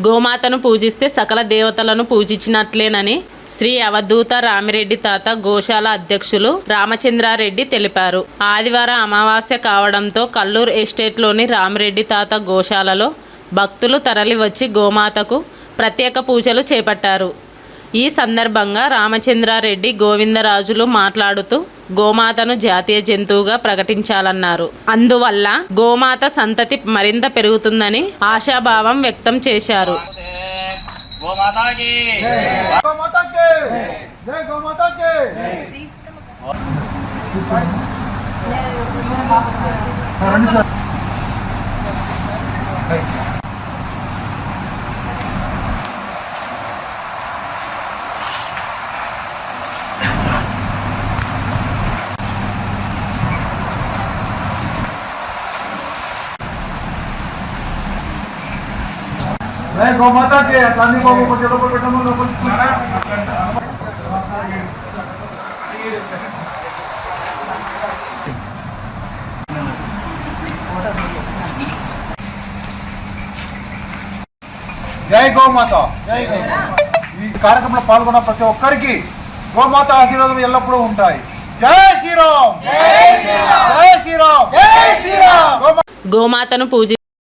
గోమాతను పూజిస్తే సకల దేవతలను పూజించినట్లేనని శ్రీ అవధూత రామిరెడ్డి తాత గోశాల అధ్యక్షులు రామచంద్రారెడ్డి తెలిపారు. ఆదివారం అమావాస్య కావడంతో కల్లూరు ఎస్టేట్లోని రామిరెడ్డి తాత గోశాలలో భక్తులు తరలివచ్చి గోమాతకు ప్రత్యేక పూజలు చేపట్టారు. ఈ సందర్భంగా రామచంద్రారెడ్డి గోవిందరాజులు మాట్లాడుతూ గోమాతను జాతీయ జంతువుగా ప్రకటించాలన్నారు. అందువల్ల గోమాత సంతతి మరింత పెరుగుతుందని ఆశాభావం వ్యక్తం చేశారు. गौमाता के अचानी बाबू को चलो बेटा लोग जय गौमाता ఈ కార్యక్రమంలో పాల్గొన్న ప్రతి ఒక్కరికి గోమాత ఆశీర్వాదం ఎల్లప్పుడూ ఉంటాయి. జై శ్రీరామ్, జై శ్రీరామ్, జై శ్రీరామ్, జై శ్రీరామ్. గోమాతను పూజ